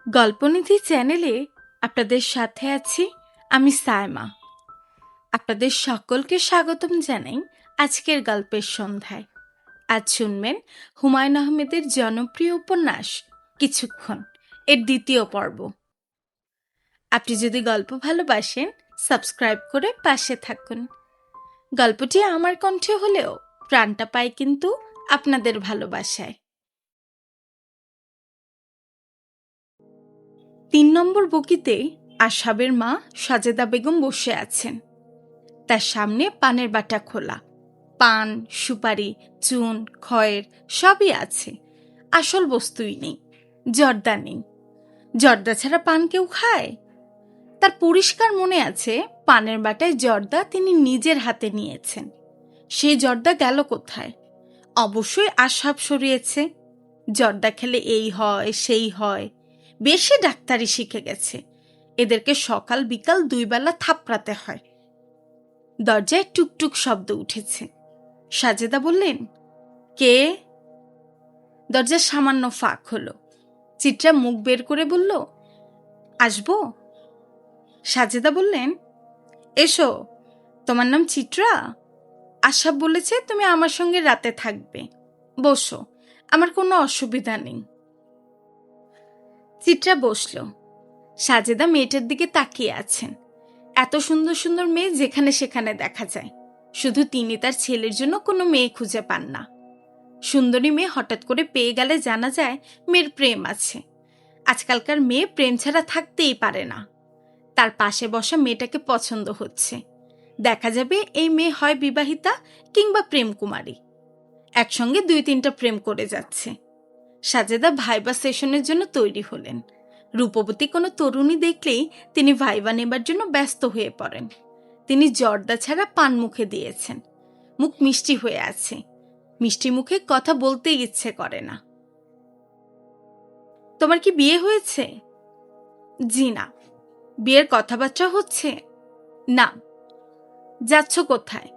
গল্পনিধি চ্যানেলে আপনাদের সাথে আছি আমি সায়মা। আপনাদের সকলকে স্বাগতম জানাই আজকের গল্পের সন্ধ্যায়। আজ শুনবেন হুমায়ুন আহমেদের জনপ্রিয় উপন্যাস কিছুক্ষণ এর দ্বিতীয় পর্ব। আপনি যদি গল্প ভালোবাসেন সাবস্ক্রাইব করে পাশে থাকুন। গল্পটি আমার কণ্ঠে হলেও প্রাণটা পায় কিন্তু আপনাদের ভালোবাসায়। ৩ নম্বর বগিতে আশাবের মা সাজেদা বেগম বসে আছেন। তার সামনে পানের বাটা খোলা, পান, সুপারি, চুন, খয়ের সবই আছে, আসল বস্তুই নেই, জর্দা নেই। জর্দা ছাড়া পান কেউ খায়? তার পরিষ্কার মনে আছে পানের বাটায় জর্দা তিনি নিজের হাতে নিয়েছেন। সেই জর্দা গেল কোথায়? অবশ্যই আশাব সরিয়েছে। জর্দা খেলে এই হয় সেই হয়, বেশি ডাক্তারি শিখে গেছে। এদেরকে সকাল বিকাল 2 বেলা থাপড়াতে হয়। দরজায় টুকটুক শব্দ উঠেছে। সাজেদা বললেন, কে? দরজার সামান্য ফাঁক হলো। চিত্রা মুখ বের করে বলল, আসবো? সাজেদা বললেন, এসো। তোমার নাম চিত্রা? আশা বলেছে তুমি আমার সঙ্গে রাতে থাকবে, বসো, আমার কোনো অসুবিধা নেই। চিত্রা বসল। সাজেদা মেয়েটার দিকে তাকিয়ে আছেন। এত সুন্দর সুন্দর মেয়ে যেখানে সেখানে দেখা যায়, শুধু তিনি তার ছেলের জন্য কোনো মেয়ে খুঁজে পান না। সুন্দরী মেয়ে হঠাৎ করে পেয়ে গেলে জানা যায় মেয়ের প্রেম আছে। আজকালকার মেয়ে প্রেম ছাড়া থাকতেই পারে না। তার পাশে বসা মেয়েটাকে পছন্দ হচ্ছে। দেখা যাবে এই মেয়ে হয় বিবাহিতা কিংবা প্রেম কুমারী। একসঙ্গে 2-3টা প্রেম করে যাচ্ছে। সাজেদা ভাইবা সেশনের জন্য তৈরি হলেন। রূপবতী কোনো তরুণী দেখলেই তিনি ভাইবা নেবার জন্য ব্যস্ত হয়ে পড়েন। তিনি জর্দা ছাড়া পান মুখে দিয়েছেন। মুখ মিষ্টি হয়ে আছে, মিষ্টি মুখে কথা বলতেই ইচ্ছে করে না। তোমার কি বিয়ে হয়েছে? জি না। বিয়ের কথাবার্তা হচ্ছে? না। যাচ্ছ কোথায়?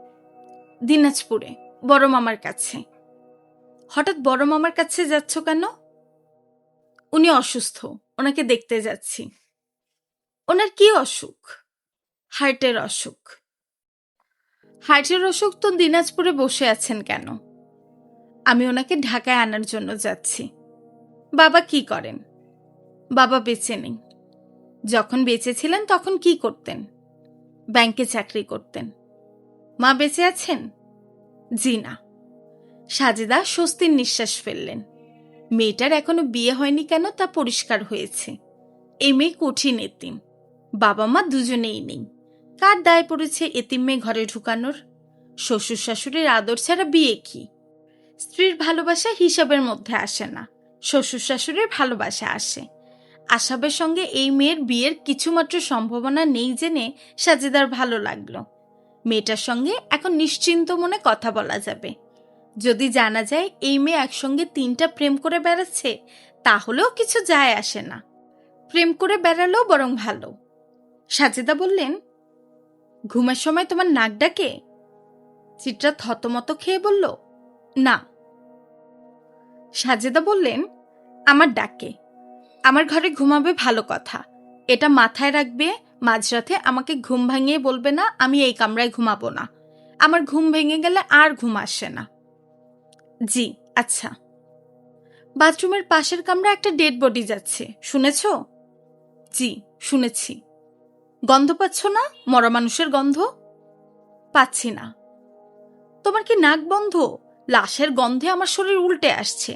দিনাজপুরে, বড় মামার কাছে। হঠাৎ বড় মামার কাছে যাচ্ছ কেন? উনি অসুস্থ, ওনাকে দেখতে যাচ্ছি। ওনার কি অসুখ? হার্টের অসুখ। হার্টের অসুখ তো দিনাজপুরে বসে আছেন কেন? আমি ওনাকে ঢাকায় আনার জন্য যাচ্ছি। বাবা কি করেন? বাবা বেঁচে নেই। যখন বেঁচে ছিলেন তখন কি করতেন? ব্যাংকে চাকরি করতেন। মা বেঁচে আছেন? জি না। সাজেদা স্বস্তির নিঃশ্বাস ফেললেন। মেয়েটার এখনো বিয়ে হয়নি কেন তা পরিষ্কার হয়েছে। এই মেয়ে কঠিন এতিম। বাবা মা দুজনেই নেই। কার দায় পড়েছে এতিম মেয়ে ঘরে ঢুকানোর? শ্বশুর শাশুড়ির আদর ছাড়া বিয়ে কি? স্ত্রীর ভালোবাসা হিসাবের মধ্যে আসে না, শ্বশুর শাশুড়ির ভালোবাসা আসে। আশাবের সঙ্গে এই মেয়ের বিয়ের কিছুমাত্র সম্ভাবনা নেই জেনে সাজেদার ভালো লাগলো। মেয়েটার সঙ্গে এখন নিশ্চিন্ত মনে কথা বলা যাবে। যদি জানা যায় এই মেয়ে একসঙ্গে 3টা প্রেম করে বেড়াচ্ছে, তাহলেও কিছু যায় আসে না। প্রেম করে বেড়ালেও বরং ভালো। সাজেদা বললেন, ঘুমের সময় তোমার নাক ডাকে? চিত্রা থতমত খেয়ে বলল, না। সাজেদা বললেন, আমার ডাকে। আমার ঘরে ঘুমাবে ভালো কথা, এটা মাথায় রাখবে। মাঝরাতে আমাকে ঘুম ভাঙিয়ে বলবে না আমি এই কামরায় ঘুমাবো না। আমার ঘুম ভেঙে গেলে আর ঘুম আসে না। জি আচ্ছা। বাথরুমের পাশের কামরা একটা ডেড বডি যাচ্ছে, শুনেছ? জি শুনেছি। গন্ধ পাচ্ছ না? মরা মানুষের গন্ধ? পাচ্ছি না। তোমার কি নাক বন্ধ? লাশের গন্ধে আমার শরীর উল্টে আসছে।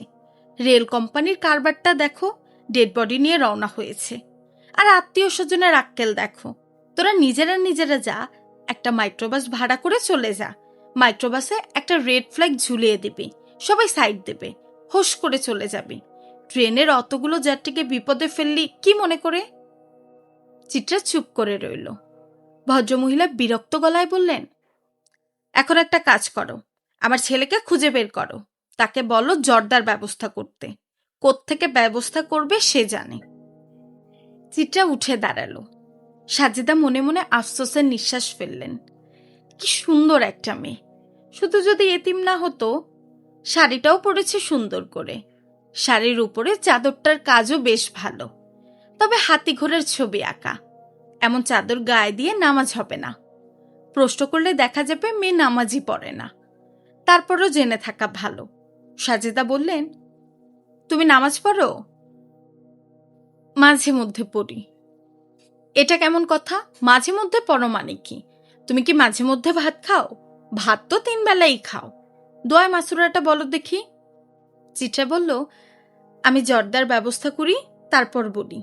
রেল কোম্পানির কারবারটা দেখো, ডেড বডি নিয়ে রওনা হয়েছে। আর আত্মীয় স্বজনের আক্কেল দেখো। তোরা নিজেরা যা, একটা মাইক্রোবাস ভাড়া করে চলে যা। মাইক্রোবাসে একটা রেড ফ্ল্যাগ ঝুলিয়ে দিবে, সবাই সাইড দেবে, হোস করে চলে যাবে। ট্রেনের অতগুলো যাত্রীকে বিপদে ফেললি কি মনে করে? চিত্রা চুপ করে রইল। ভদ্রমহিলা বিরক্ত গলায় বললেন, এখন একটা কাজ করো, আমার ছেলেকে খুঁজে বের করো। তাকে বলো জর্দার ব্যবস্থা করতে। কোত্থেকে ব্যবস্থা করবে সে জানে। চিত্রা উঠে দাঁড়ালো। সাজেদা মনে মনে আফসোসের নিঃশ্বাস ফেললেন। কি সুন্দর একটা মেয়ে, শুধু যদি এতিম না হতো। শাড়িটাও পরেছে সুন্দর করে। শাড়ির উপরে চাদরটার কাজও বেশ ভালো। তবে হাতি ঘোড়ার ছবি আঁকা, এমন চাদর গায়ে দিয়ে নামাজ হবে না। প্রশ্ন করলে দেখা যাবে মেয়ে নামাজই পড়ে না। তারপরও জেনে থাকা ভালো। সাজেদা বললেন, তুমি নামাজ পড়ো? মাঝে মধ্যে পড়ি। এটা কেমন কথা? মাঝে মধ্যে পড়ো মানে কি? তুমি কি মাঝে মধ্যে ভাত খাও? ভাত তো 3 বেলাই খাও। দোয়া মাসুরাটা বলো দেখি। চিত্রা বলল, আমি জর্দার ব্যবস্থা করি, তারপর বলি।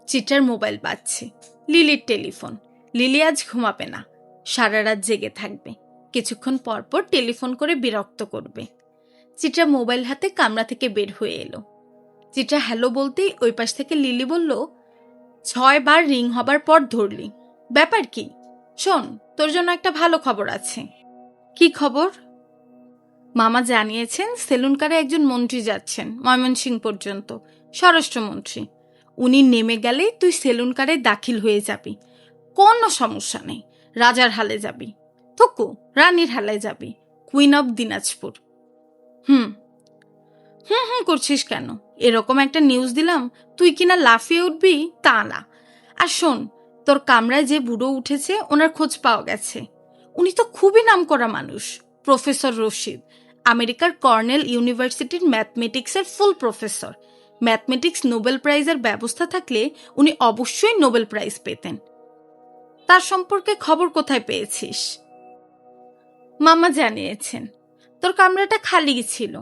চিত্রার মোবাইল বাজছে। লিলির টেলিফোন। লিলি আজ ঘুমাবে না, সারা রাত জেগে থাকবে। কিছুক্ষণ পর পর টেলিফোন করে বিরক্ত করবে। চিত্রা মোবাইল হাতে কামরা থেকে বের হয়ে এলো। চিত্রা হ্যালো বলতেই ওই পাশ থেকে লিলি বলল, 6 বার রিং হবার পর ধরলি, ব্যাপার কি? শোন, তোর জন্য একটা ভালো খবর আছে। কি খবর? মামা জানিয়েছেন সেলুনকারে একজন মন্ত্রী যাচ্ছেন ময়মনসিংহ পর্যন্ত, স্বরাষ্ট্রমন্ত্রী। উনি নেমে গেলেই তুই সেলুনকারে দাখিল হয়ে যাবি। কোনো সমস্যা নেই, রাজার হালে যাবি, থকু রানীর হালে যাবি, কুইন অব দিনাজপুর। হুম হুম হুম করছিস কেন? এরকম একটা নিউজ দিলাম, তুই কিনা লাফিয়ে উঠবি তা না। আর শোন, তোর কামরায় যে বুড়ো উঠেছে ওনার খোঁজ পাওয়া গেছে। উনি তো খুবই নামকরা মানুষ, প্রফেসর রশিদ, আমেরিকার কর্নেল ইউনিভার্সিটির ম্যাথমেটিক্সের ফুল প্রফেসর। ম্যাথমেটিক্স নোবেল প্রাইজের ব্যবস্থা থাকলে উনি অবশ্যই নোবেল প্রাইজ পেতেন। তার সম্পর্কে খবর কোথায় পেয়েছিস? মামা জানিয়েছেন। তোর কামরাটা খালি ছিল,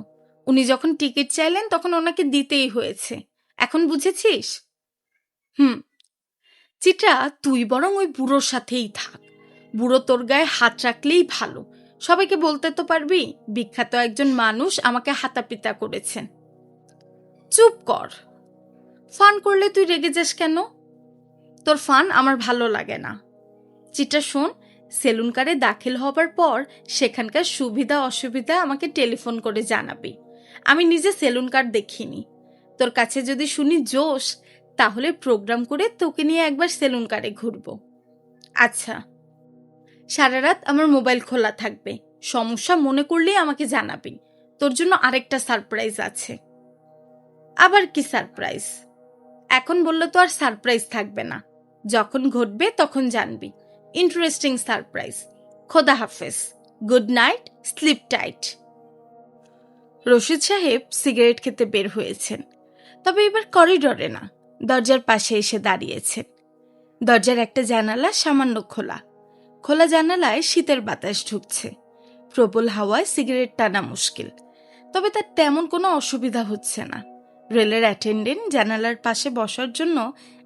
উনি যখন টিকিট চাইলেন তখন ওনাকে দিতেই হয়েছে। এখন বুঝেছিস? হুম। চিত্রা, তুই বরং ওই বুড়োর সাথেই থাক। বুড়ো তোর গায়ে হাত রাখলেই ভালো। সবাইকে বলতে তো পারবি বিখ্যাত একজন মানুষ আমাকে হাতাপিতা করেছেন। চুপ কর। ফান করলে তুই রেগে যাস কেন? তোর ফান আমার ভালো লাগে না। চিত্রা শোন, সেলুনকারে দাখিল হবার পর সেখানকার সুবিধা অসুবিধা আমাকে টেলিফোন করে জানাবি। আমি নিজে সেলুন কার্ড দেখিনি। তোর কাছে যদি শুনি জোশ, তাহলে প্রোগ্রাম করে তোকে নিয়ে একবার সেলুন কারে ঘুরবো। আচ্ছা। সারা রাত আমার মোবাইল খোলা থাকবে, সমস্যা মনে করলেই আমাকে জানাবি। তোর জন্য আরেকটা সারপ্রাইজ আছে। আবার কি সারপ্রাইজ? এখন বললে তো আর সারপ্রাইজ থাকবে না, যখন ঘটবে তখন জানবি। Interesting surprise. খোদা হাফেজ, good night, sleep tight. Rashid সাহেব সিগারেট খেতে বের হয়েছেন, তবে এবার করিডোরে না, দরজার পাশে এসে দাঁড়িয়েছেন। দরজার একটা জানালা সামান্য খোলা। খোলা জানালায় শীতের বাতাস ঢুকছে। প্রবল হাওয়ায় সিগারেট টানা মুশকিল, তবে তার তেমন কোনো অসুবিধা হচ্ছে না। রেলের অ্যাটেন্ডেন্ট জানালার পাশে বসার জন্য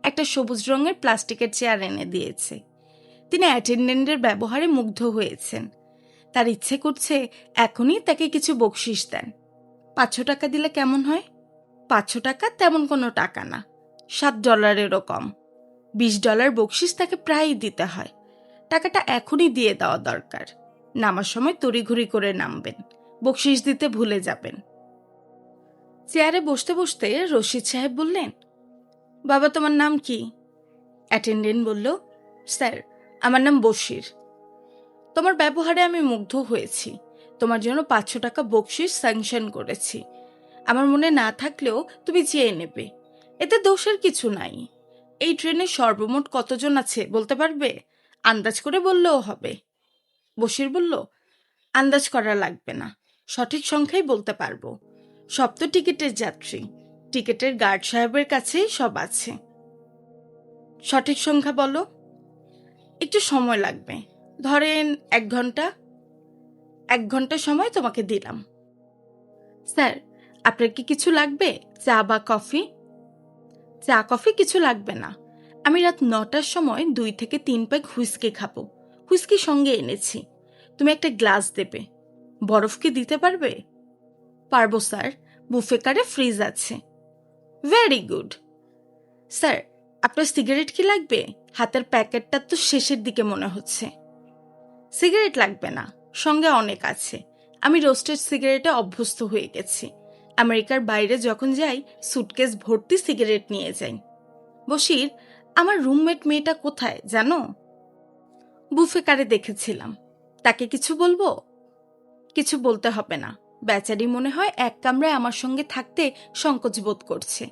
একটা সবুজ রঙের প্লাস্টিকের চেয়ার এনে দিয়েছে। তিনি অ্যাটেন্ডেন্টের ব্যবহারে মুগ্ধ হয়েছেন। তার ইচ্ছে করছে এখনই তাকে কিছু বকশিশ দেন। 500 টাকা দিলে কেমন হয়? 500 টাকা তেমন কোনো টাকা না, $7 কম। $20 বকশিশ তাকে প্রায়ই দিতে হয়। টাকাটা এখনই দিয়ে দেওয়া দরকার। নামার সময় তড়িঘড়ি করে নামবেন, বকশিশ দিতে ভুলে যাবেন। চেয়ারে বসতে বসতে রশিদ সাহেব বললেন, বাবা তোমার নাম কি? অ্যাটেন্ডেন্ট বলল, স্যার আমার নাম বশির। তোমার ব্যবহারে আমি মুগ্ধ হয়েছি। তোমার জন্য 500 টাকা বকশিশ স্যাংশন করেছি। আমার মনে না থাকলেও তুমি চেয়ে নেবে, এতে দোষের কিছু নাই। এই ট্রেনে সর্বমোট কতজন আছে বলতে পারবে? আন্দাজ করে বললেও হবে। বশির বলল, আন্দাজ করা লাগবে না, সঠিক সংখ্যাই বলতে পারবো। সব তো টিকিটের যাত্রী, টিকিটের গার্ড সাহেবের কাছেই সব আছে। সঠিক সংখ্যা বলো। একটু সময় লাগবে, ধরেন 1 ঘন্টা। 1 ঘন্টা সময় তোমাকে দিলাম। স্যার আপনার কি কিছু লাগবে, চা বা কফি? চা কফি কিছু লাগবে না। আমি রাত 9টার সময় 2 থেকে 3 প্যাক হুইস্কি খাবো। হুইস্কি সঙ্গে এনেছি, তুমি একটা গ্লাস দেবে। বরফ কি দিতে পারবে? পারবো স্যার, বুফে কারে ফ্রিজ আছে। Very good. স্যার আপনার সিগারেট কি লাগবে? হাতের প্যাকেটটা তো শেষের দিকে মনে হচ্ছে। সিগারেট লাগবে না, সঙ্গে অনেক আছে। আমি রোস্টেড সিগারেটে অভ্যস্ত হয়ে গেছি। আমেরিকার বাইরে যখন যাই সুটকেস ভর্তি সিগারেট নিয়ে যাই। বশির, আমার রুমমেট মেয়েটা কোথায় জানো? বুফে কারে দেখেছিলাম। তাকে কিছু বলবো? কিছু বলতে হবে না, বেচারি মনে হয় এক কামরায় আমার সঙ্গে থাকতে সংকোচ বোধ করছে।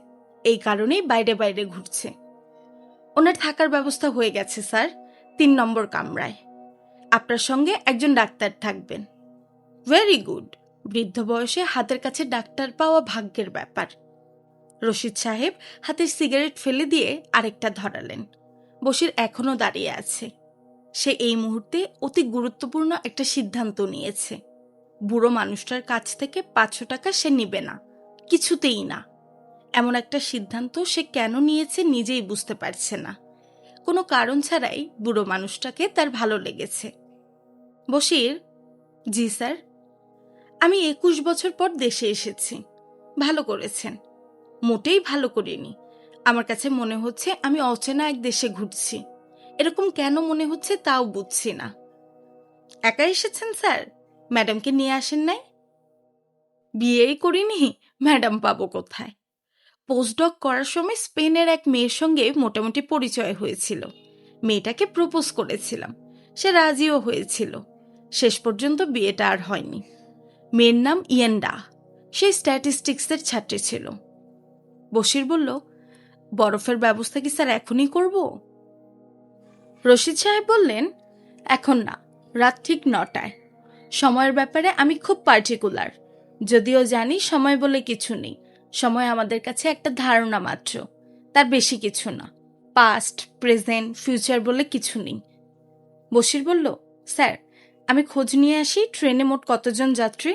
এই কারণেই বাইরে বাইরে ঘুরছে। ওনার থাকার ব্যবস্থা হয়ে গেছে স্যার, 3 নম্বর কামরায়। আপনার সঙ্গে একজন ডাক্তার থাকবেন। Very good. বৃদ্ধ বয়সে হাতের কাছে ডাক্তার পাওয়া ভাগ্যের ব্যাপার। রশিদ সাহেব হাতের সিগারেট ফেলে দিয়ে আরেকটা ধরালেন। বশির এখনো দাঁড়িয়ে আছে। সে এই মুহূর্তে অতি গুরুত্বপূর্ণ একটা সিদ্ধান্ত নিয়েছে। বুড়ো মানুষটার কাছ থেকে 500 টাকা সে নিবে না, কিছুতেই না। এমন একটা সিদ্ধান্ত সে কেন নিয়েছে নিজেই বুঝতে পারছে না। কোনো কারণ ছাড়াই বুড়ো মানুষটাকে তার ভালো লেগেছে। বশির, জি স্যার। আমি 21 বছর পর দেশে এসেছি। ভালো করেছেন। মোটেই ভালো করিনি। আমার কাছে মনে হচ্ছে আমি অচেনা এক দেশে ঘুরছি। এরকম কেন মনে হচ্ছে তাও বুঝছি না। একা এসেছেন স্যার? ম্যাডামকে নিয়ে আসেন নাই? বিয়েই করিনি, ম্যাডাম পাবো কোথায়? পোস্টডক করার সময় স্পেনের এক মেয়ের সঙ্গে মোটামুটি পরিচয় হয়েছিল। মেয়েটাকে প্রপোজ করেছিলাম, সে রাজিও হয়েছিল। শেষ পর্যন্ত বিয়েটা আর হয়নি। মেয়ের নাম ইয়েন্ডা, সে স্ট্যাটিস্টিক্সের ছাত্রী ছিল। বশির বলল, বরফের ব্যবস্থা কি স্যার এখনই করব? রশিদ সাহেব বললেন, এখন না, রাত ঠিক 9টায়। সময়ের ব্যাপারে আমি খুব পার্টিকুলার। যদিও জানি সময় বলে কিছু নেই, সময় আমাদের কাছে একটা ধারণা মাত্র, তার বেশি কিছু না। পাস্ট, প্রেজেন্ট, ফিউচার বলে কিছু নেই। বশির বলল, স্যার আমি খোঁজ নিয়ে আসি ট্রেনে মোট কতজন যাত্রী।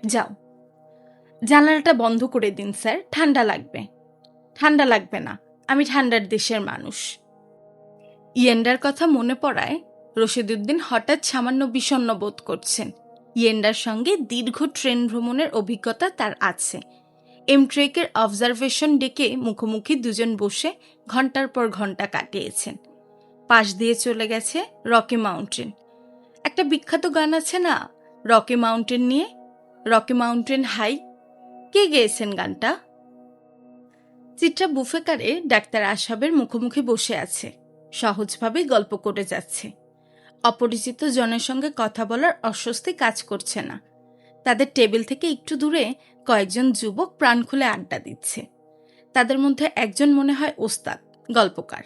যাও। জানালাটা বন্ধ করে দিন স্যার, ঠান্ডা লাগবে। ঠান্ডা লাগবে না, আমি ঠান্ডার দেশের মানুষ। ইয়েন্ডার কথা মনে পড়ায় রশিদ উদ্দিন হঠাৎ সামান্য বিষণ্ণ বোধ করছেন। ইয়েন্ডার সঙ্গে দীর্ঘ ট্রেন ভ্রমণের অভিজ্ঞতা তার আছে। এমট্রেকের অবজারভেশন ডেকে মুখোমুখি দুজন বসে ঘন্টার পর ঘন্টা কাটিয়েছেন। পাশ দিয়ে চলে গেছে রকি মাউন্টেন। একটা বিখ্যাত গান আছে না, রকি মাউন্টেন নিয়ে, রকি মাউন্টেন হাই। কে গেয়েছেন গানটা? চিত্রা বুফেকারে ডাক্তার আশাবের মুখোমুখি বসে আছে, সহজভাবেই গল্প করে যাচ্ছে। অপরিচিত জনের সঙ্গে কথা বলার অস্বস্তি কাজ করছে না। তাদের টেবিল থেকে একটু দূরে কয়েকজন যুবক প্রাণ খুলে আড্ডা দিচ্ছে। তাদের মধ্যে একজন মনে হয় ওস্তাদ, গল্পকার।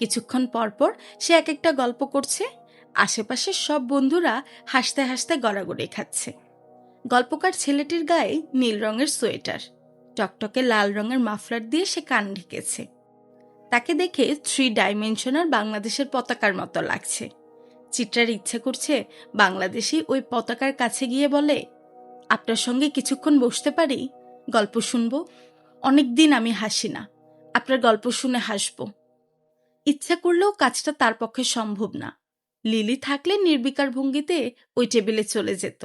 কিছুক্ষণ পরপর সে এক একটা গল্প করছে। আশেপাশের সব বন্ধুরা হাসতে হাসতে গড়াগড়ি খাচ্ছে। গল্পকার ছেলেটির গায়ে নীল রঙের সোয়েটার, টকটকে লাল রঙের মাফলার দিয়ে সে কান ঢেকেছে। তাকে দেখে 3 ডাইমেনশনাল বাংলাদেশের পতাকার মতো লাগছে। চিত্রার ইচ্ছে করছে বাংলাদেশি ওই পতাকার কাছে গিয়ে বলে, আপনার সঙ্গে কিছুক্ষণ বসতে পারি, গল্প শুনবো? অনেকদিন আমি হাসি না, আপনার গল্প শুনে হাসব। ইচ্ছা করলেও কাজটা তার পক্ষে সম্ভব না। লিলি থাকলে নির্বিকার ভঙ্গিতে ওই টেবিলে চলে যেত।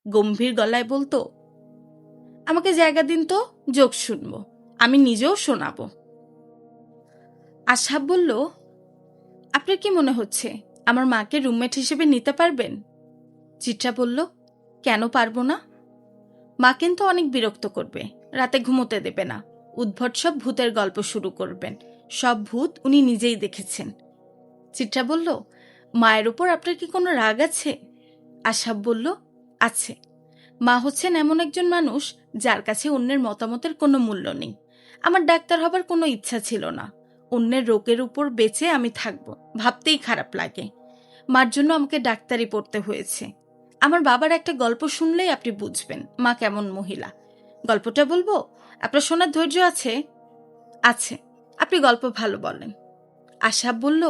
গম্ভীর গলায় বলতো, আমাকে জায়গা দিন তো, জোক শুনবো, আমি নিজেও শোনাবো। আশাব বলল, আপনার কি মনে হচ্ছে আমার মাকে রুমমেট হিসেবে নিতে পারবেন? চিত্রা বলল, কেন পারবো না? মা কিন্তু অনেক বিরক্ত করবে, রাতে ঘুমোতে দেবে না, উদ্ভট সব ভূতের গল্প শুরু করবেন। সব ভূত উনি নিজেই দেখেছেন। চিত্রা বলল, মায়ের উপর আপনার কি কোনো রাগ আছে? আশাব বলল, আছে। মা হচ্ছেন এমন একজন মানুষ যার কাছে অন্যের মতামতের কোনো মূল্য নেই। আমার ডাক্তার হবার কোনো ইচ্ছা ছিল না। অন্যের রোগের উপর বেঁচে আমি থাকবো ভাবতেই খারাপ লাগে। মার জন্য আমাকে ডাক্তারি পড়তে হয়েছে। আমার বাবার একটা গল্প শুনলেই আপনি বুঝবেন মা কেমন মহিলা। গল্পটা বলবো? আপনার শোনার ধৈর্য আছে? আছে, আপনি গল্প ভালো বলেন। আশাব বলল,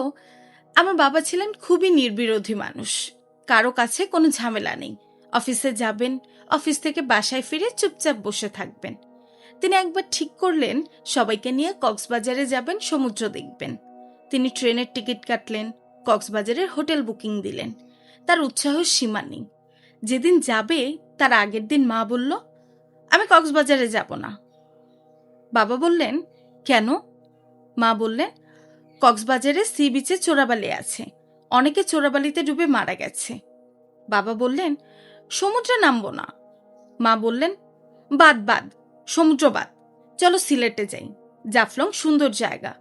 আমার বাবা ছিলেন খুবই নির্বিরোধী মানুষ। কারো কাছে কোনো ঝামেলা নেই। অফিসে যাবেন, অফিস থেকে বাসায় ফিরে চুপচাপ বসে থাকবেন। তিনি একবার ঠিক করলেন সবাইকে নিয়ে কক্সবাজারে যাবেন, সমুদ্র দেখবেন। তিনি ট্রেনের টিকিট কাটলেন, কক্সবাজারের হোটেল বুকিং দিলেন। তার উৎসাহের সীমা নেই। যেদিন যাবে তার আগের দিন মা বলল, আমি কক্সবাজারে যাব না। বাবা বললেন, কেন? মা বললেন, কক্সবাজারে সি বিচে চোরাবালি আছে, অনেকে চোরাবালিতে ডুবে মারা গেছে। বাবা বললেন, সমুদ্রে নামবো না। মা বললেন, বাদ বাদ, সমুদ্র বাদ, চলো সিলেটে যাই। জাফলং সুন্দর জায়গা।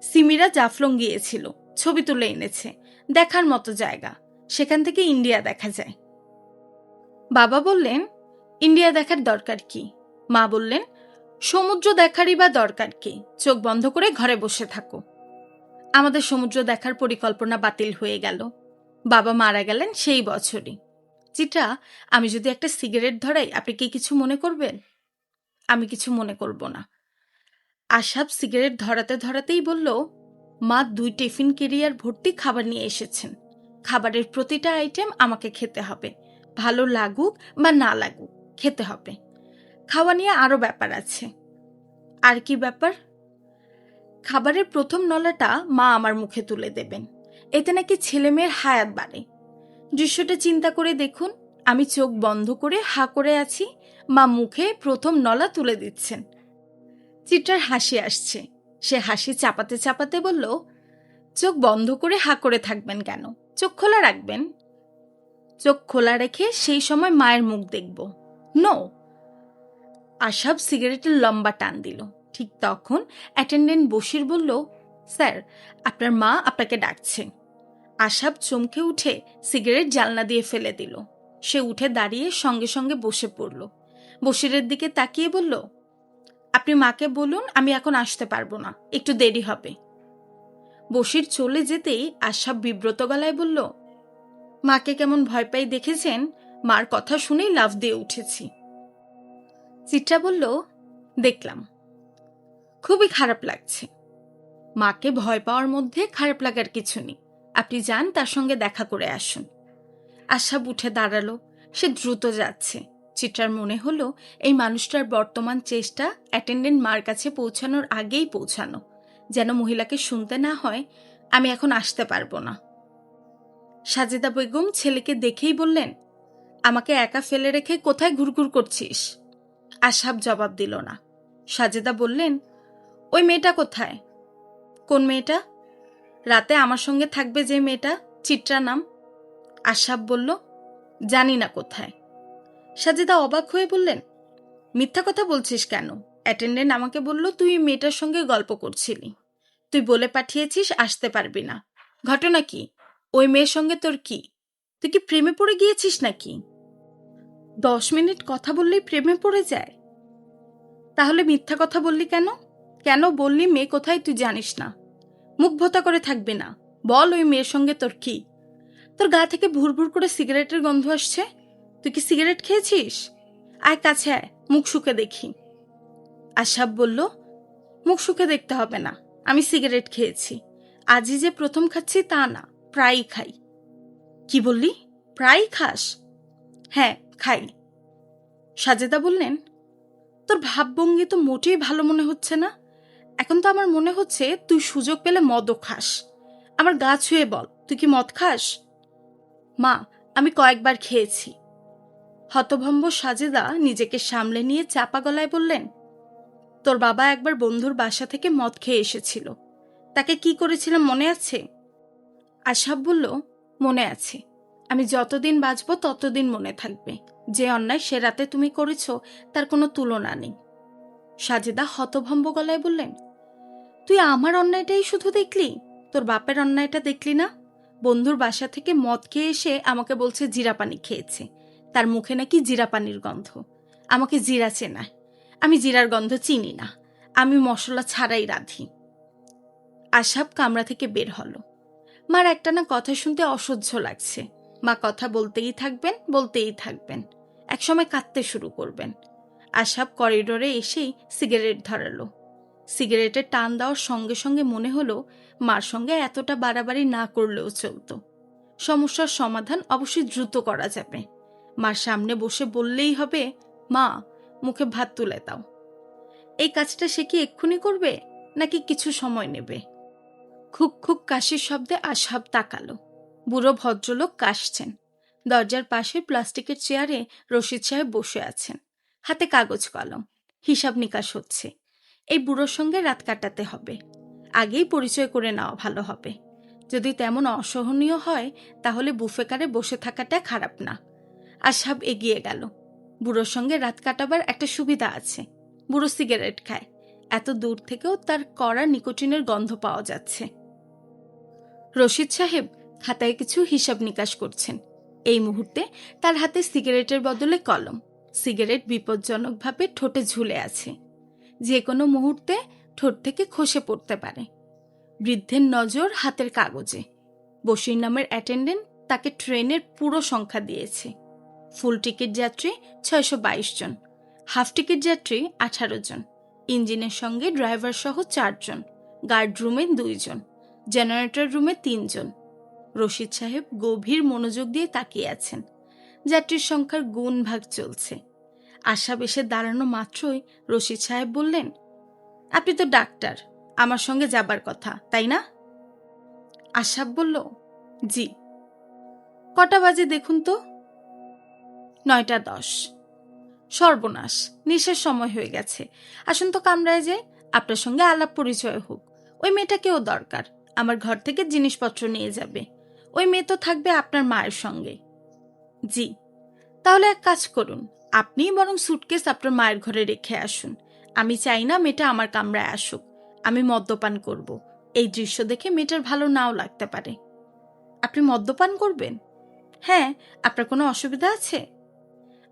সিমিরা জাফলং গিয়েছিল, ছবি তুলে এনেছে, দেখার মতো জায়গা। সেখান থেকে ইন্ডিয়া দেখা যায়। বাবা বললেন, ইন্ডিয়া দেখার দরকার কি? মা বললেন, সমুদ্র দেখারই বা দরকার কি? চোখ বন্ধ করে ঘরে বসে থাকো। আমাদের সমুদ্র দেখার পরিকল্পনা বাতিল হয়ে গেল। বাবা মারা গেলেন সেই বছরই। চিত্রা, আমি যদি একটা সিগারেট ধরাই, আপনি কি কিছু মনে করবেন? আমি কিছু মনে করব না। আশাব সিগারেট ধরাতে ধরাতেই বলল, মা 2 টিফিন ক্যারিয়ার ভর্তি খাবার নিয়ে এসেছেন। খাবারের প্রতিটা আইটেম আমাকে খেতে হবে, ভালো লাগুক বা না লাগুক, খেতে হবে। খাওয়া নিয়ে আরো ব্যাপার আছে। আর কি ব্যাপার? খাবারের প্রথম নলাটা মা আমার মুখে তুলে দেবেন। এতে নাকি ছেলেমেয়ের হায়াত বাড়ে। দৃশ্যটা চিন্তা করে দেখুন, আমি চোখ বন্ধ করে হা করে আছি, মা মুখে প্রথম নলা তুলে দিচ্ছেন। চিত্রার হাসি আসছে। সে হাসি চাপাতে চাপাতে বলল, চোখ বন্ধ করে হা করে থাকবেন কেন? চোখ খোলা রাখবেন। চোখ খোলা রেখে সেই সময় মায়ের মুখ দেখব। নো। আশাব সিগারেটের লম্বা টান দিল। ঠিক তখন অ্যাটেন্ডেন্ট বশির বলল, স্যার, আপনার মা আপনাকে ডাকছে। আশাব চমকে উঠে সিগারেট জানলা দিয়ে ফেলে দিল। সে উঠে দাঁড়িয়ে সঙ্গে সঙ্গে বসে পড়ল। বশিরের দিকে তাকিয়ে বলল, আপনি মাকে বলুন আমি এখন আসতে পারবো না, একটু দেরি হবে। বশির চলে যেতেই আশাব বিব্রত গলায় বলল, মাকে কেমন ভয় পাই দেখেছেন? মার কথা শুনেই লাফ দিয়ে উঠেছি। চিত্রা বলল, দেখলাম। খুবই খারাপ লাগছে। মাকে ভয় পাওয়ার মধ্যে খারাপ লাগার কিছু নেই। আপনি যান, তার সঙ্গে দেখা করে আসুন। আশাব উঠে দাঁড়ালো। সে দ্রুত যাচ্ছে। চিত্রার মনে হলো এই মানুষটার বর্তমান চেষ্টা অ্যাটেন্ডেন্ট মার কাছে পৌঁছানোর আগেই পৌঁছানো, যেন মহিলাকে শুনতে না হয়, আমি এখন আসতে পারবো না। সাজেদা বেগম ছেলেকে দেখেই বললেন, আমাকে একা ফেলে রেখে কোথায় ঘুরঘুর করছিস? আশাব জবাব দিল না। সাজেদা বললেন, ওই মেয়েটা কোথায়? কোন মেয়েটা? রাতে আমার সঙ্গে থাকবে যে মেয়েটা, চিত্রা নাম। আশাব বলল, জানি না কোথায়। সাজেদা অবাক হয়ে বললেন, মিথ্যা কথা বলছিস কেন? অ্যাটেন্ডেন্ট আমাকে বলল তুই মেয়েটার সঙ্গে গল্প করছিলি। তুই বলে পাঠিয়েছিস আসতে পারবি না। ঘটনা কি? ওই মেয়ের সঙ্গে তোর কি? তুই কি প্রেমে পড়ে গিয়েছিস নাকি? 10 মিনিট কথা বললেই প্রেমে পড়ে যায়? তাহলে মিথ্যা কথা বললি কেন? কেন বললি মেয়ে কোথায় তুই জানিস না? মুখ ভোতা করে থাকবি না। বল, ওই মেয়ের সঙ্গে তোর কি? তোর গা থেকে ভুরভুর করে সিগারেটের গন্ধ আসছে। তুই কি সিগারেট খেয়েছিস? আয় কাছে আয়, মুখ শুকে দেখি। আশাব বলল, মুখ শুকে দেখতে হবে না, আমি সিগারেট খেয়েছি। আজই যে প্রথম খাচ্ছি তা না, প্রায়ই খাই। কি বললি? প্রায়ই খাস? হ্যাঁ, খাই। সাজেদা বললেন, তোর ভাবভঙ্গি তো মোটেই ভালো মনে হচ্ছে না। এখন তো আমার মনে হচ্ছে তুই সুযোগ পেলে মদও খাস। আমার গা ছুঁয়ে বল, তুই কি মদ খাস? মা, আমি কয়েকবার খেয়েছি। হতভম্ব সাজেদা নিজেকে সামলে নিয়ে চাপা গলায় বললেন, তোর বাবা একবার বন্ধুর বাসা থেকে মদ খেয়ে এসেছিল। তাকে কি করেছিলাম মনে আছে? আশাব বলল, মনে আছে। আমি যতদিন বাঁচব ততদিন মনে থাকবে। যে অন্যায় সে রাতে তুমি করেছ তার কোনো তুলনা নেই। সাজেদা হতভম্ব গলায় বললেন, তুই আমার অন্যায়টাই শুধু দেখলি, তোর বাপের অন্যায়টা দেখলি না? বন্ধুর বাসা থেকে মদ খেয়ে এসে আমাকে বলছে জিরা পানি খেয়েছে। তার মুখে নাকি জিরা পানির গন্ধ। আমাকে জিরা চেনায়। আমি জিরার গন্ধ চিনি না। আমি মশলা ছাড়াই রাঁধি। আশাব কামরা থেকে বের হলো। মার একটানা কথা শুনতে অসহ্য লাগছে। মা কথা বলতেই থাকবেন, বলতেই থাকবেন। একসময় কাঁদতে শুরু করবেন। আশাব করিডোরে এসেই সিগারেট ধরালো। সিগারেটের টান দেওয়ার সঙ্গে সঙ্গে মনে হলো মার সঙ্গে এতটা বাড়াবাড়ি না করলেও চলতো। সমস্যার সমাধান অবশ্যই দ্রুত করা যাবে। মার সামনে বসে বললেই হবে, মা, মুখে ভাত তুলে দাও। এই কাজটা সে কি এক্ষুনি করবে, নাকি কিছু সময় নেবে? খুক খুক কাশির শব্দে আশাব তাকালো। বুড়ো ভদ্রলোক কাশছেন। দরজার পাশে প্লাস্টিকের চেয়ারে রশিদ সাহেব বসে আছেন, হাতে কাগজ কলম। হিসাব নিকাশ হচ্ছে। এই বুড়োর সঙ্গে রাত কাটাতে হবে। আগেই পরিচয় করে নেওয়া ভালো হবে। যদি তেমন অসহনীয় হয় তাহলে বুফেকারে বসে থাকাটা খারাপ না। আশাব এগিয়ে গেল। বুড়োর সঙ্গে রাত কাটাবার একটা সুবিধা আছে। বুড়ো সিগারেট খায়। এত দূর থেকেও তার কড়া নিকোটিনের গন্ধ পাওয়া যাচ্ছে। রশিদ সাহেব খাতায় কিছু হিসাব নিকাশ করছেন। এই মুহূর্তে তার হাতে সিগারেটের বদলে কলম। সিগারেট বিপজ্জনকভাবে ঠোঁটে ঝুলে আছে। যে কোনো মুহূর্তে ঠোঁট থেকে খসে পড়তে পারে। বৃদ্ধের নজর হাতের কাগজে। বশির নামের অ্যাটেন্ডেন্ট তাকে ট্রেনের পুরো সংখ্যা দিয়েছে। ফুল টিকিট যাত্রী 622 জন, হাফ টিকিট যাত্রী 18 জন, ইঞ্জিনের সঙ্গে ড্রাইভার সহ 4 জন, গার্ড রুমে 2 জন, জেনারেটর রুমে 3 জন। রশিদ সাহেব গভীর মনোযোগ দিয়ে তাকিয়ে আছেন। যাত্রীর সংখ্যার গুণ ভাগ চলছে। আশাব এসে দাঁড়ানো মাত্রই রশিদ সাহেব বললেন, আপনি তো ডাক্তার, আমার সঙ্গে যাবার কথা, তাই না? আশাব বলল, জি। কটা বাজে দেখুন তো? 9:10। সর্বনাশ, নিশের সময় হয়ে গেছে। আসুন তো কামরায় যাই, আপনার সঙ্গে আলাপ পরিচয় হোক। ওই মেয়েটাকেও দরকার, আমার ঘর থেকে জিনিসপত্র নিয়ে যাবে। ওই মেয়ে তো থাকবে আপনার মায়ের সঙ্গে। জি। তাহলে এক কাজ করুন, আপনিই বরং সুটকেস আপনার মায়ের ঘরে রেখে আসুন। আমি চাই না মেয়েটা আমার কামরায় আসুক। আমি মদ্যপান করব। এই দৃশ্য দেখে মেয়েটার ভালো নাও লাগতে পারে। আপনি মদ্যপান করবেন? হ্যাঁ। আপনার কোনো অসুবিধা আছে?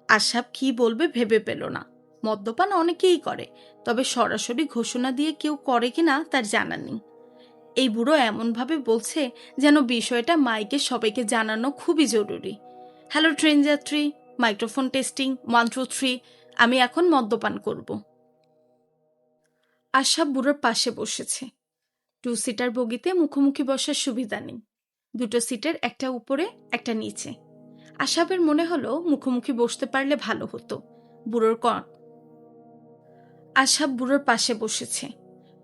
আশাব কি বলবে ভেবে পেল না। মদ্যপান অনেকেই করে, তবে সরাসরি ঘোষণা দিয়ে কেউ করে কিনা তার জানা নেই। এই বুড়ো এমনভাবে বলছে যেন বিষয়টা মাইকে সবাইকে জানানো খুবই জরুরি। হ্যালো ট্রেন যাত্রী, মাইক্রোফোন টেস্টিং 1 2 3, আমি এখন মদ্যপান করব। আশাব বুড়োর পাশে বসেছে। 2 সিটার বগিতে মুখোমুখি বসার সুবিধা নেই। 2 সিটের একটা উপরে একটা নিচে। আশাবের মনে হলো মুখোমুখি বসতে পারলে ভালো হতো। আশাব বুড়োর পাশে বসেছে।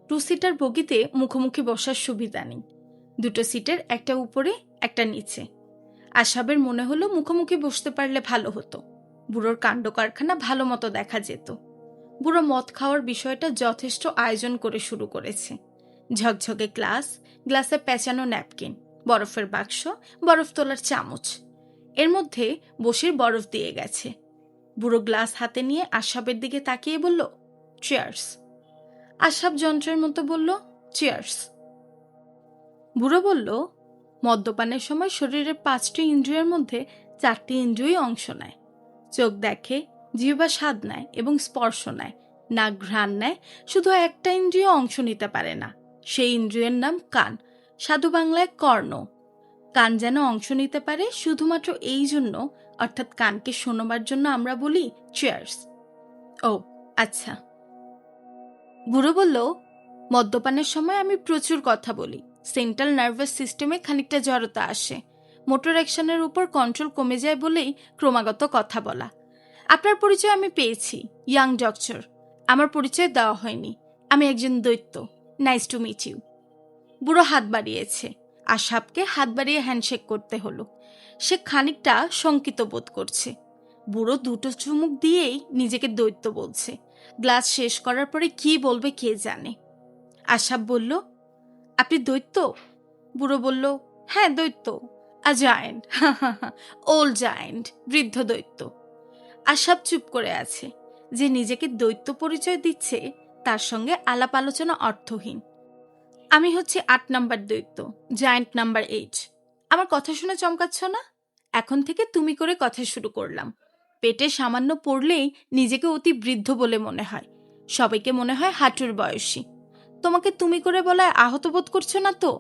2 সিটার বগিতে মুখোমুখি বসার সুবিধা নেই। 2 সিটের একটা উপরে একটা নিচে। আশাবের মনে হলো মুখোমুখি বসতে পারলে ভালো হতো। বুড়োর কাণ্ড কারখানা ভালো মতো দেখা যেত। বুড়ো মদ খাওয়ার বিষয়টা যথেষ্ট আয়োজন করে শুরু করেছে। ঝকঝকে গ্লাস, গ্লাসে পেঁচানো ন্যাপকিন, বরফের বাক্স, বরফ তোলার চামচ। এর মধ্যে বসির বরফ দিয়ে গেছে। বুড়ো গ্লাস হাতে নিয়ে আশাবের দিকে তাকিয়ে বলল, চিয়ার্স। আশাব যন্ত্রের মতো বলল, চিয়ার্স। বুড়ো বলল, মদ্যপানের সময় শরীরের 5টি ইন্দ্রিয়ের মধ্যে 4টি ইন্দ্রিয় অংশ নেয়। চোখ দেখে, জিহ্বা স্বাদ নেয় এবং স্পর্শ নেয়, নাক ঘ্রাণ নেয়, শুধু একটা ইন্দ্রিয় অংশ নিতে পারে না। সেই ইন্দ্রিয়ের নাম কান, সাধু বাংলায় কর্ণ। কান যেন অংশ নিতে পারে শুধুমাত্র এই জন্য, অর্থাৎ কানকে শোনবার জন্য আমরা বলি চিয়ার্স। ও আচ্ছা। বুড়ো বলল, মদ্যপানের সময় আমি প্রচুর কথা বলি। সেন্ট্রাল নার্ভাস সিস্টেমে খানিকটা জড়তা আসে। মোটর অ্যাকশনের উপর কন্ট্রোল কমে যায় বলেই ক্রমাগত কথা বলা। আপনার পরিচয় আমি পেয়েছি, ইয়াং ডক্টর। আমার পরিচয় দেওয়া হয়নি। আমি একজন দৈত্য। Nice to meet you. বুড়ো হাত বাড়িয়েছে। আশাবকে হাত বাড়িয়ে হ্যান্ডশেক করতে হলো। সে খানিকটা শঙ্কিত বোধ করছে। বুড়ো 2 চুমুক দিয়েই নিজেকে দৈত্য বলছে। গ্লাস শেষ করার পরে কি বলবে কে জানে। আশাব বলল, আপনি দৈত্য? বুড়ো বলল, হ্যাঁ দৈত্য। আ জায়েন্ট, ওল্ড জায়েন্ট, বৃদ্ধ দৈত্য। আশাব চুপ করে আছে। যে নিজেকে দৈত্য পরিচয় দিচ্ছে তার সঙ্গে আলাপ আলোচনা অর্থহীন। আমি হচ্ছে 8 নাম্বার দৈত্য, জায়েন্ট নাম্বার 8। আমার কথা শুনে চমকাচ্ছ না? এখন থেকে তুমি করে কথা শুরু করলাম। পেটে সামান্য পড়লেই নিজেকে অতি বৃদ্ধ বলে মনে হয়। সবাইকে মনে হয় হাঁটুর বয়সী। তোমাকে তুমি করে বলায় আহত বোধ করছো না তো?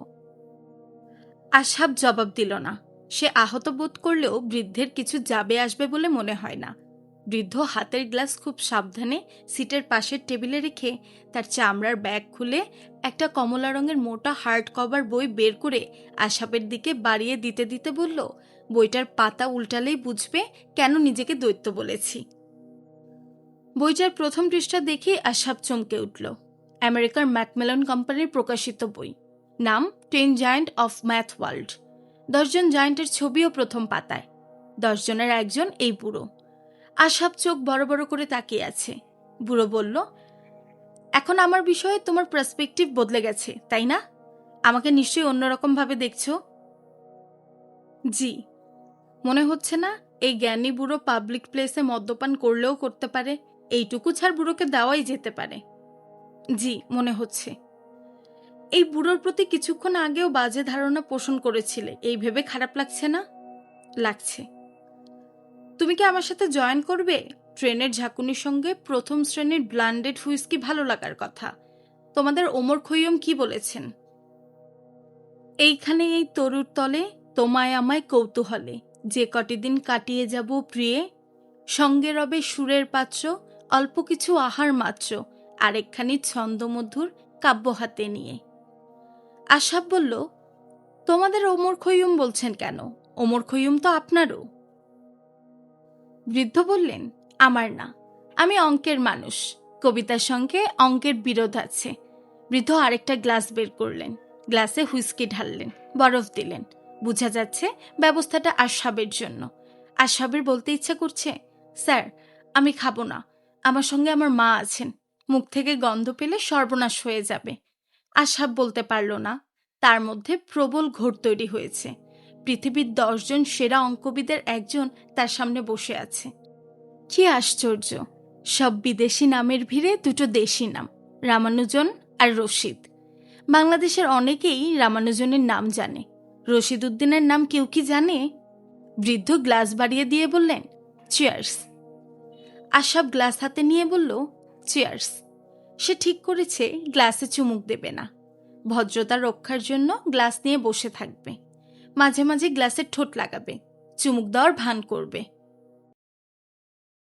আশাব জবাব দিল না। সে আহত বোধ করলেও বৃদ্ধের কিছু যাবে আসবে বলে মনে হয় না। বৃদ্ধ হাতের গ্লাস খুব সাবধানে সিটের পাশের টেবিলে রেখে তার চামড়ার ব্যাগ খুলে একটা কমলা রঙের মোটা হার্ড কভার বই বের করে আশাবের দিকে বাড়িয়ে দিতে দিতে বলল, বইটার পাতা উল্টালেই বুঝবে কেন নিজেকে দৈত্য বলেছি। বইটার প্রথম পৃষ্ঠা দেখে আশাব চমকে উঠল। আমেরিকার ম্যাকমেলন কোম্পানির প্রকাশিত বই। নাম 10 জায়ান্ট অফ ম্যাথ ওয়ার্ল্ড। 10 জন জায়ান্টের ছবিও প্রথম পাতায়। 10 জনের একজন এই বুড়ো। আশাব চোখ বড় বড় করে তাকিয়ে আছে। বুড়ো বলল, এখন আমার বিষয়ে তোমার পার্সপেক্টিভ বদলে গেছে, তাই না? আমাকে নিশ্চয়ই অন্যরকম ভাবে দেখছো। জি। মনে হচ্ছে না এই জ্ঞানী বুড়ো পাবলিক প্লেসে মদ্যপান করলেও করতে পারে? এইটুকু ছাড় বুড়োকে দেওয়াই যেতে পারে। জি, মনে হচ্ছে। এই বুড়োর প্রতি কিছুক্ষণ আগেও বাজে ধারণা পোষণ করেছিলে, এই ভেবে খারাপ লাগছে না? লাগছে। তুমি কি আমার সাথে জয়েন করবে? ট্রেনের ঝাঁকুনির সঙ্গে প্রথম শ্রেণীর ব্লান্ডেড হুইস্কি ভালো লাগার কথা। তোমাদের ওমর খৈয়ম কি বলেছেন? এইখানে এই তরুর তলে তোমায় আমায় কৌতূহলে যে কটি দিন কাটিয়ে যাব প্রিয়ে, সঙ্গে রবে সুরের পাত্র, অল্প কিছু আহার মাত্র, আরেকখানি ছন্দমধুর কাব্য হাতে নিয়ে। আশাব বলল, তোমাদের ওমর খৈয়ুম বলছেন কেন? ওমর খৈয়ুম তো আপনারও। বৃদ্ধ বললেন, আমার না, আমি অঙ্কের মানুষ, কবিতার সঙ্গে অঙ্কের বিরোধ আছে। বৃদ্ধ আরেকটা গ্লাস বের করলেন, গ্লাসে হুইস্কি ঢাললেন, বরফ দিলেন। বোঝা যাচ্ছে ব্যবস্থাটা আশাবের জন্য। আশাবের বলতে ইচ্ছা করছে, স্যার আমি খাবো না, আমার সঙ্গে আমার মা আছেন, মুখ থেকে গন্ধ পেলে সর্বনাশ হয়ে যাবে। আশাব বলতে পারল না, তার মধ্যে প্রবল ঘোর তৈরি হয়েছে। পৃথিবীর 10 জন সেরা অঙ্কবিদের একজন তার সামনে বসে আছে। কি আশ্চর্য, সব বিদেশি নামের ভিড়ে দুটো দেশি নাম, রামানুজন আর রশিদ। বাংলাদেশের অনেকেই রামানুজনের নাম জানে, রশিদ উদ্দিনের নাম কেউ কি জানে? বৃদ্ধ গ্লাস বাড়িয়ে দিয়ে বললেন, চিয়ার্স। আশাব গ্লাস হাতে নিয়ে বলল, চিয়ার্স। সে ঠিক করেছে গ্লাসে চুমুক দেবে না, ভদ্রতা রক্ষার জন্য গ্লাস নিয়ে বসে থাকবে, মাঝে মাঝে গ্লাসের ঠোঁট লাগাবে, চুমুক দেওয়ার ভান করবে।